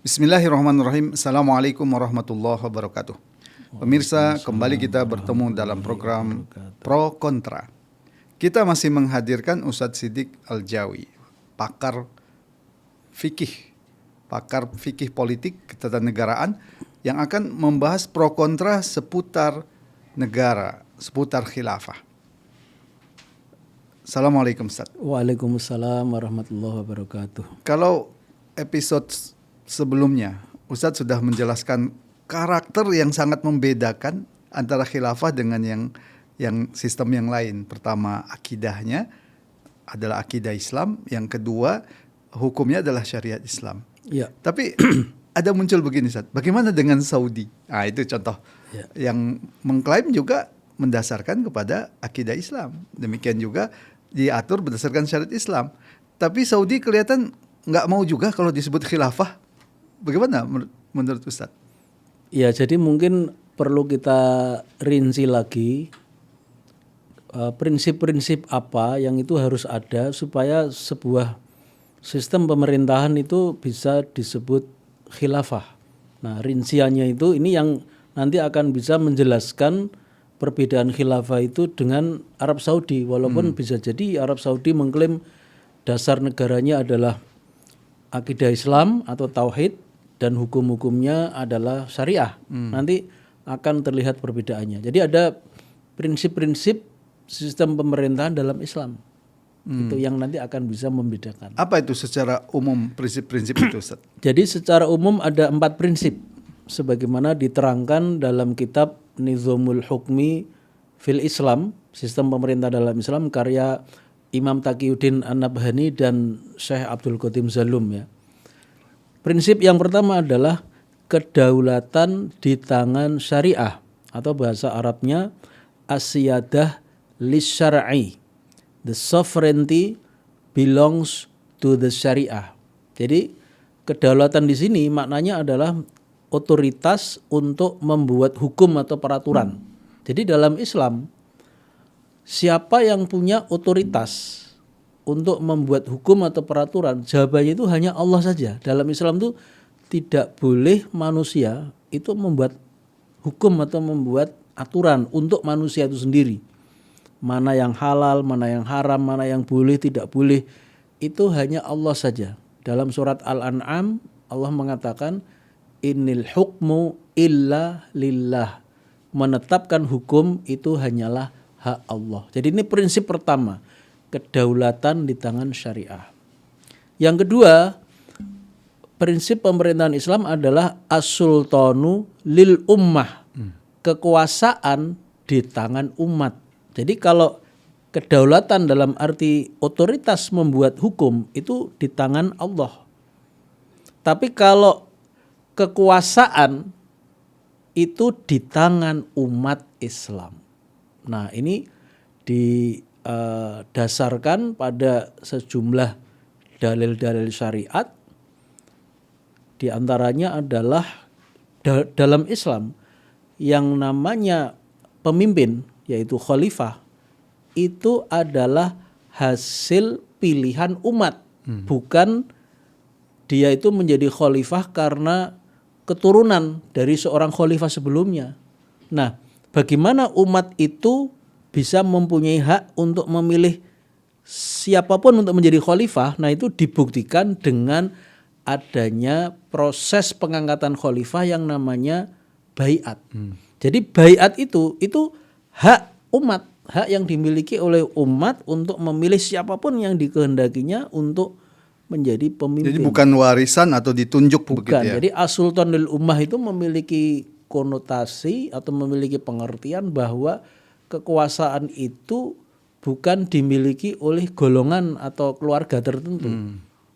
Bismillahirrahmanirrahim. Assalamualaikum warahmatullahi wabarakatuh. Pemirsa, kembali kita bertemu dalam program Pro Kontra. Kita masih menghadirkan Ustadz Siddiq Al-Jawi, pakar fikih politik ketatanegaraan yang akan membahas pro kontra seputar negara, seputar khilafah. Assalamualaikum Ustadz. Waalaikumsalam warahmatullahi wabarakatuh. Kalau episode sebelumnya Ustadz sudah menjelaskan karakter yang sangat membedakan antara khilafah dengan yang sistem yang lain. Pertama, akidahnya adalah akidah Islam, yang kedua hukumnya adalah syariat Islam. Ya. Tapi ada muncul begini Ustadz, bagaimana dengan Saudi? Nah, itu contoh yang mengklaim juga mendasarkan kepada akidah Islam. Demikian juga diatur berdasarkan syariat Islam. Tapi Saudi kelihatan nggak mau juga kalau disebut khilafah. Bagaimana menurut Ustadz? Ya, jadi mungkin perlu kita rinci lagi prinsip-prinsip apa yang itu harus ada supaya sebuah sistem pemerintahan itu bisa disebut khilafah. Nah, rinciannya itu ini yang nanti akan bisa menjelaskan perbedaan khilafah itu dengan Arab Saudi. Walaupun bisa jadi Arab Saudi mengklaim dasar negaranya adalah akidah Islam atau tauhid dan hukum-hukumnya adalah syariah. Nanti akan terlihat perbedaannya. Jadi ada prinsip-prinsip sistem pemerintahan dalam Islam. Itu yang nanti akan bisa membedakan. Apa itu secara umum prinsip-prinsip itu Ustaz? Jadi secara umum ada 4 prinsip sebagaimana diterangkan dalam kitab Nizamul Hukmi fil Islam, sistem pemerintah dalam Islam, karya Imam Taqiyuddin An-Nabhani dan Syekh Abdul Qadim Zalum ya. Prinsip yang pertama adalah kedaulatan di tangan syariah atau bahasa Arabnya as-siyadah lis-syar'i. The sovereignty belongs to the syariah. Jadi kedaulatan di sini maknanya adalah otoritas untuk membuat hukum atau peraturan. Jadi dalam Islam siapa yang punya otoritas untuk membuat hukum atau peraturan, jawabannya itu hanya Allah saja. Dalam Islam itu tidak boleh manusia itu membuat hukum atau membuat aturan untuk manusia itu sendiri. Mana yang halal, mana yang haram, mana yang boleh, tidak boleh, itu hanya Allah saja. Dalam surat Al-An'am Allah mengatakan innil hukmu illa lillah. Menetapkan hukum itu hanyalah hak Allah. Jadi ini prinsip pertama, kedaulatan di tangan syariah. Yang kedua, prinsip pemerintahan Islam adalah as-sultanu lil ummah. Kekuasaan di tangan umat. Jadi kalau kedaulatan dalam arti otoritas membuat hukum itu di tangan Allah. Tapi kalau kekuasaan itu di tangan umat Islam. Nah, ini dasarkan pada sejumlah dalil-dalil syariat. Di antaranya adalah dalam Islam yang namanya pemimpin yaitu khalifah itu adalah hasil pilihan umat, bukan dia itu menjadi khalifah karena keturunan dari seorang khalifah sebelumnya. Nah, bagaimana umat itu bisa mempunyai hak untuk memilih siapapun untuk menjadi khalifah? Nah, itu dibuktikan dengan adanya proses pengangkatan khalifah yang namanya baiat. Jadi baiat itu hak umat, hak yang dimiliki oleh umat untuk memilih siapapun yang dikehendakinya untuk menjadi pemimpin. Jadi bukan warisan atau ditunjuk bukan. begitu ya? Jadi as-sultan lil ummah itu memiliki konotasi atau memiliki pengertian bahwa kekuasaan itu bukan dimiliki oleh golongan atau keluarga tertentu,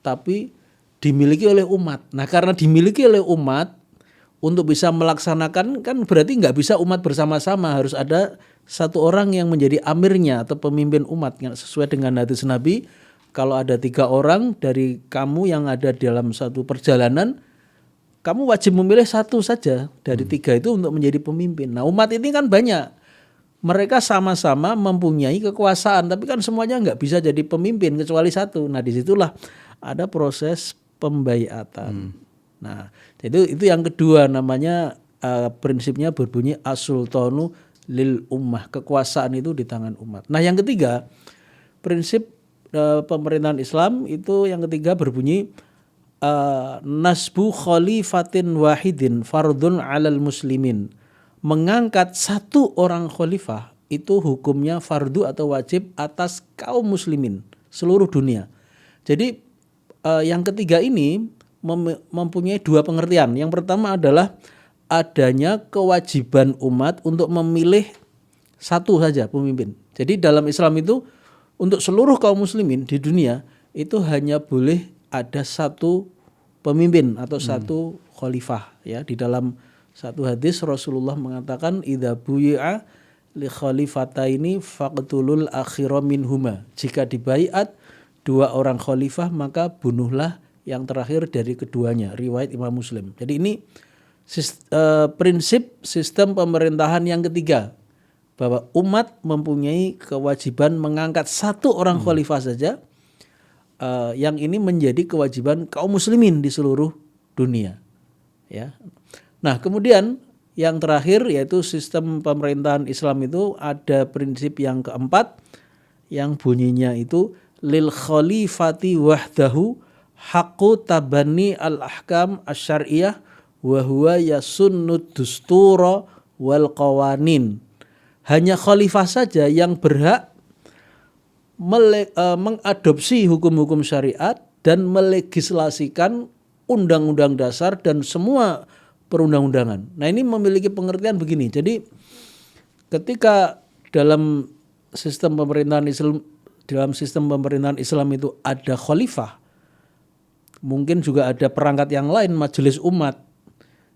tapi dimiliki oleh umat. Nah, karena dimiliki oleh umat, untuk bisa melaksanakan kan berarti nggak bisa umat bersama-sama, harus ada satu orang yang menjadi amirnya atau pemimpin umat. Sesuai dengan hadis Nabi, kalau ada 3 orang dari kamu yang ada dalam satu perjalanan, kamu wajib memilih satu saja dari 3 itu untuk menjadi pemimpin. Nah, umat ini kan banyak. Mereka sama-sama mempunyai kekuasaan, tapi kan semuanya nggak bisa jadi pemimpin kecuali satu. Nah, disitulah ada proses pembaiatan. Nah, itu yang kedua namanya prinsipnya berbunyi as-sultanu lil ummah, kekuasaan itu di tangan umat. Nah, yang ketiga prinsip pemerintahan Islam itu yang ketiga berbunyi nasbu khalifatin wahidin fardun 'alal muslimin. Mengangkat satu orang khalifah itu hukumnya fardu atau wajib atas kaum muslimin seluruh dunia. Jadi yang ketiga ini mempunyai dua pengertian. Yang pertama adalah adanya kewajiban umat untuk memilih satu saja pemimpin. Jadi dalam Islam itu untuk seluruh kaum muslimin di dunia itu hanya boleh ada satu pemimpin atau satu khalifah ya. Di dalam satu hadis Rasulullah mengatakan idza buyi'a li khalifataini faqtulul akhira minhuma. Jika dibaiat dua orang khalifah maka bunuhlah yang terakhir dari keduanya. Riwayat Imam Muslim. Jadi ini prinsip sistem pemerintahan yang ketiga, bahwa umat mempunyai kewajiban mengangkat satu orang khalifah saja, yang ini menjadi kewajiban kaum muslimin di seluruh dunia. Ya. Nah, kemudian yang terakhir yaitu sistem pemerintahan Islam itu ada prinsip yang keempat yang bunyinya itu lil khalifati wahdahu haqqu tabanni al-ahkam asy-syar'iyyah wa huwa yasunnud dustura wal qawanin. Hanya khalifah saja yang berhak mengadopsi hukum-hukum syariat dan melegislasikan undang-undang dasar dan semua perundang-undangan. Nah, ini memiliki pengertian begini. Jadi ketika dalam sistem pemerintahan Islam itu ada khalifah, mungkin juga ada perangkat yang lain, majelis umat.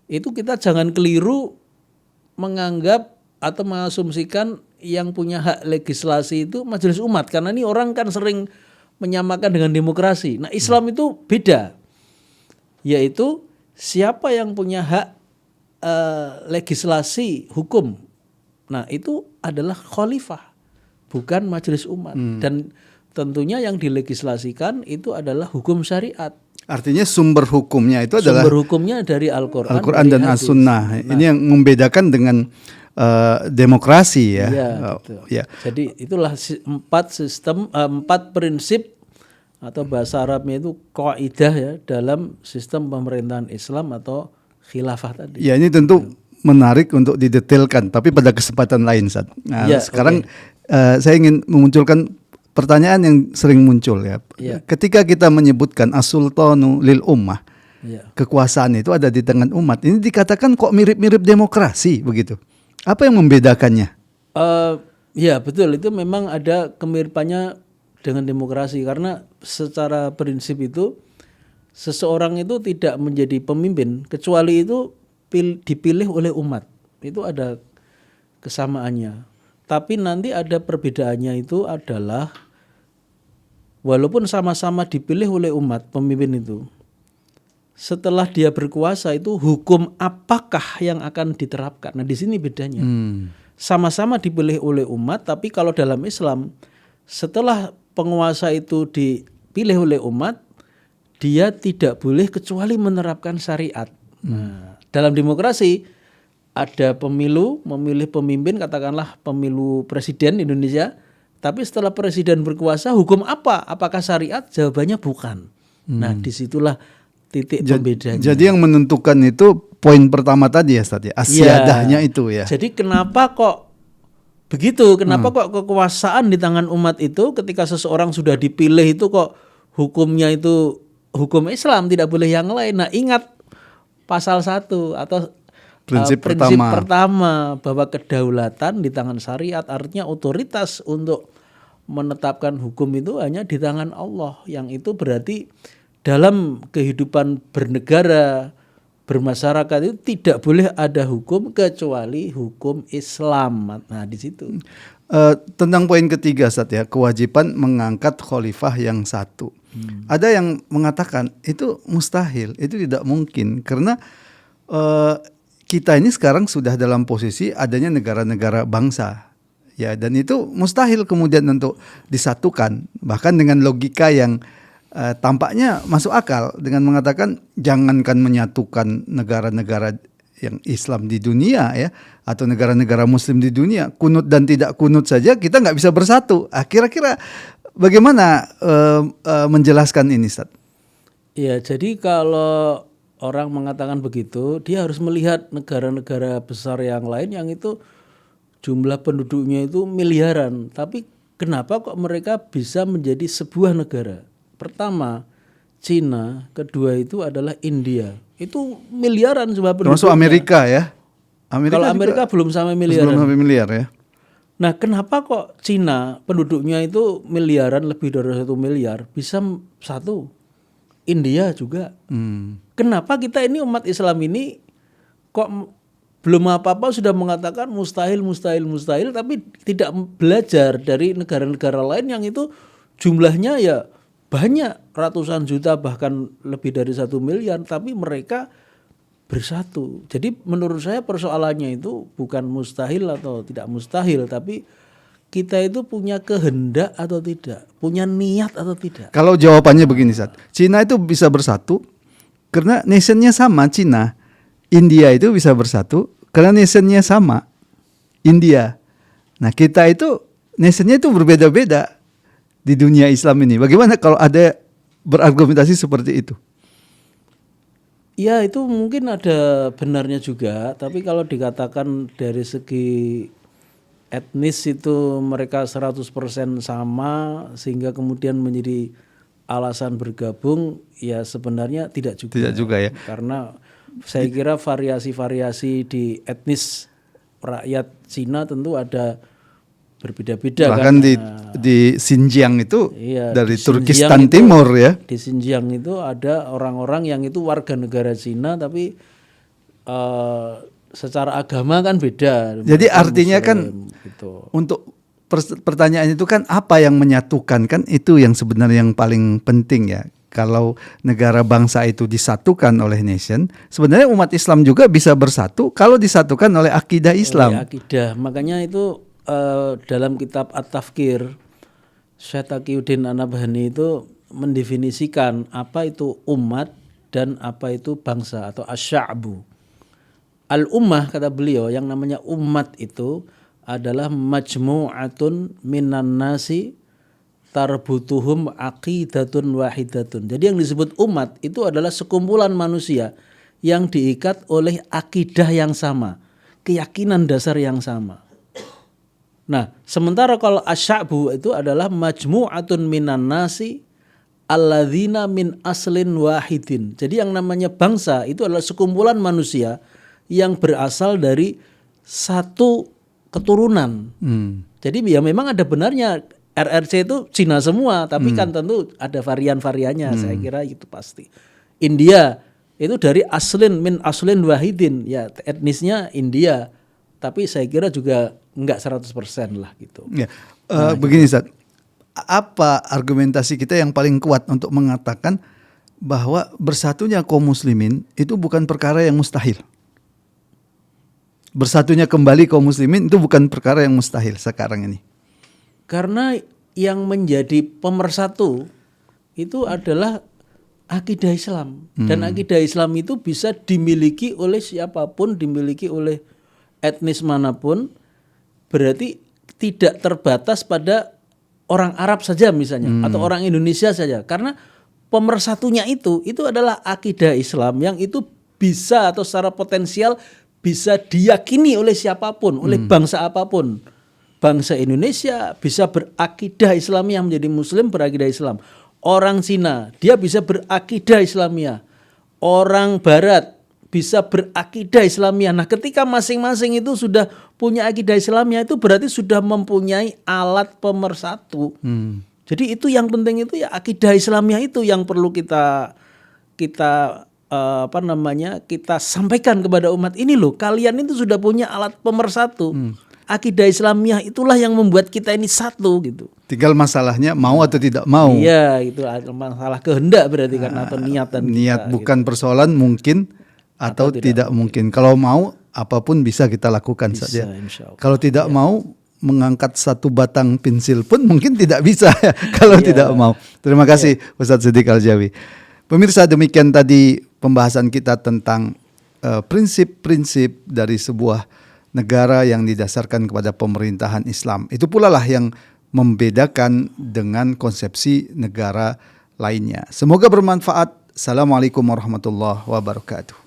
Itu kita jangan keliru menganggap atau mengasumsikan yang punya hak legislasi itu majelis umat, karena ini orang kan sering menyamakan dengan demokrasi. Nah, Islam itu beda, yaitu siapa yang punya hak legislasi hukum. Nah, itu adalah khalifah, bukan majelis umat. Dan tentunya yang dilegislasikan itu adalah hukum syariat. Artinya sumber hukumnya itu adalah sumber hukumnya dari Al-Quran dan As-Sunnah. Ini yang membedakan dengan demokrasi ya. Ya, ya. Jadi itulah empat prinsip atau bahasa Arabnya itu kaidah ya dalam sistem pemerintahan Islam atau khilafah tadi. Ya, ini tentu menarik untuk didetailkan, tapi pada kesempatan lain, Ustaz. Nah, ya, sekarang saya ingin memunculkan pertanyaan yang sering muncul ya. Ketika kita menyebutkan as-sultanu lil ummah, kekuasaan itu ada di tangan umat. Ini dikatakan kok mirip-mirip demokrasi begitu. Apa yang membedakannya? Ya betul, itu memang ada kemiripannya dengan demokrasi, karena secara prinsip itu seseorang itu tidak menjadi pemimpin kecuali itu dipilih oleh umat. Itu ada kesamaannya. Tapi nanti ada perbedaannya, itu adalah walaupun sama-sama dipilih oleh umat pemimpin itu, setelah dia berkuasa itu hukum apakah yang akan diterapkan. Nah, di sini bedanya. Sama-sama dipilih oleh umat, tapi kalau dalam Islam setelah penguasa itu dipilih oleh umat, dia tidak boleh kecuali menerapkan syariat. Nah, dalam demokrasi ada pemilu, memilih pemimpin, katakanlah pemilu presiden Indonesia, tapi setelah presiden berkuasa hukum apa? Apakah syariat? Jawabannya bukan. Nah, disitulah titik pembedanya. Jadi yang menentukan itu poin pertama tadi ya, Ustaz ya, asyadahnya itu ya. Jadi kenapa kok begitu? Kenapa kok kekuasaan di tangan umat itu ketika seseorang sudah dipilih itu kok hukumnya itu hukum Islam, tidak boleh yang lain. Nah, ingat pasal 1 atau prinsip pertama bahwa kedaulatan di tangan syariat, artinya otoritas untuk menetapkan hukum itu hanya di tangan Allah. Yang itu berarti dalam kehidupan bernegara, bermasyarakat itu tidak boleh ada hukum kecuali hukum Islam. Nah, di situ. Tentang poin ketiga, Ustaz ya, kewajiban mengangkat khalifah yang satu. Ada yang mengatakan itu mustahil, itu tidak mungkin, karena kita ini sekarang sudah dalam posisi adanya negara-negara bangsa, ya, dan itu mustahil kemudian untuk disatukan, bahkan dengan logika yang tampaknya masuk akal dengan mengatakan jangankan menyatukan negara-negara yang Islam di dunia ya, atau negara-negara Muslim di dunia, kunut dan tidak kunut saja kita nggak bisa bersatu. Kira-kira bagaimana menjelaskan ini, Ustaz? Ya, jadi kalau orang mengatakan begitu, dia harus melihat negara-negara besar yang lain yang itu jumlah penduduknya itu miliaran. Tapi kenapa kok mereka bisa menjadi sebuah negara? Pertama, Cina, kedua itu adalah India. Itu miliaran jumlah penduduknya. Termasuk Amerika ya. Kalau Amerika belum sampai miliaran. Belum sampai miliar ya. Nah, kenapa kok Cina penduduknya itu miliaran, lebih dari 1 miliar, bisa satu? India juga. Kenapa kita ini umat Islam ini kok belum apa-apa sudah mengatakan mustahil, tapi tidak belajar dari negara-negara lain yang itu jumlahnya ya banyak, ratusan juta bahkan lebih dari 1 miliar, tapi mereka bersatu. Jadi menurut saya persoalannya itu bukan mustahil atau tidak mustahil, tapi kita itu punya kehendak atau tidak, punya niat atau tidak. Kalau jawabannya begini, Ustaz, Cina itu bisa bersatu karena nationnya sama, Cina. India itu bisa bersatu karena nationnya sama, India. Nah, kita itu nationnya itu berbeda-beda di dunia Islam ini. Bagaimana kalau ada berargumentasi seperti itu? Ya, itu mungkin ada benarnya juga, tapi kalau dikatakan dari segi etnis itu mereka 100% sama sehingga kemudian menjadi alasan bergabung, ya sebenarnya tidak juga. Tidak juga ya. Karena saya kira variasi-variasi di etnis rakyat Cina tentu ada berbeda-beda. Bahkan di Xinjiang itu iya, dari di Turkistan Xinjiang Timur ya. Di Xinjiang itu ada orang-orang yang itu warga negara Cina tapi secara agama kan beda. Jadi artinya Muslim, kan gitu. untuk pertanyaan itu kan apa yang menyatukan, kan itu yang sebenarnya yang paling penting ya. Kalau negara bangsa itu disatukan oleh nation, sebenarnya umat Islam juga bisa bersatu kalau disatukan oleh akidah Islam. Oleh akidah. Makanya itu dalam kitab At-Tafkir, Syekh Taqiyuddin An-Nabhani itu mendefinisikan apa itu umat dan apa itu bangsa atau asy'abu. Al-ummah, kata beliau, yang namanya umat itu adalah majmu'atun minan nasi tarbutuhum aqidatun wahidatun. Jadi yang disebut umat itu adalah sekumpulan manusia yang diikat oleh akidah yang sama, keyakinan dasar yang sama. Nah, sementara kalau asy'abu itu adalah majmu'atun minan nasi alladzina min aslin wahidin. Jadi yang namanya bangsa itu adalah sekumpulan manusia yang berasal dari satu keturunan. Jadi ya memang ada benarnya RRC itu Cina semua, tapi kan tentu ada varian-variannya. Saya kira itu pasti. India itu dari min aslin wahidin, ya etnisnya India. Tapi saya kira juga enggak 100% lah gitu. Ya, begini Ustaz, apa argumentasi kita yang paling kuat untuk mengatakan bahwa bersatunya kaum muslimin itu bukan perkara yang mustahil? Bersatunya kembali kaum muslimin itu bukan perkara yang mustahil sekarang ini. Karena yang menjadi pemersatu itu adalah akidah Islam. Dan akidah Islam itu bisa dimiliki oleh siapapun, dimiliki oleh etnis manapun, berarti tidak terbatas pada orang Arab saja misalnya atau orang Indonesia saja, karena pemersatunya itu adalah akidah Islam yang itu bisa atau secara potensial bisa diyakini oleh siapapun, oleh bangsa apapun. Bangsa Indonesia bisa berakidah Islamiyah, menjadi muslim berakidah Islam. Orang Cina dia bisa berakidah Islamiyah. Orang Barat bisa berakidah Islamiyah. Nah, ketika masing-masing itu sudah punya akidah Islamiyah, itu berarti sudah mempunyai alat pemersatu. Jadi itu yang penting, itu ya akidah Islamiyah itu yang perlu kita kita sampaikan kepada umat ini loh. Kalian itu sudah punya alat pemersatu. Akidah Islamiyah itulah yang membuat kita ini satu gitu. Tinggal masalahnya mau atau tidak mau. Iya, itu masalah kehendak berarti kan, atau niatan. Niat kita, bukan gitu. persoalan mungkin atau tidak mungkin. Kalau mau apapun bisa kita lakukan Bisa, saja. insya Allah. Kalau tidak mau mengangkat satu batang pensil pun mungkin tidak bisa ya, kalau Iya. tidak mau. Terima kasih Ustadz Siddiq Aljawi. Pemirsa, demikian tadi pembahasan kita tentang prinsip-prinsip dari sebuah negara yang didasarkan kepada pemerintahan Islam. Itu pula lah yang membedakan dengan konsepsi negara lainnya. Semoga bermanfaat. Assalamualaikum warahmatullahi wabarakatuh.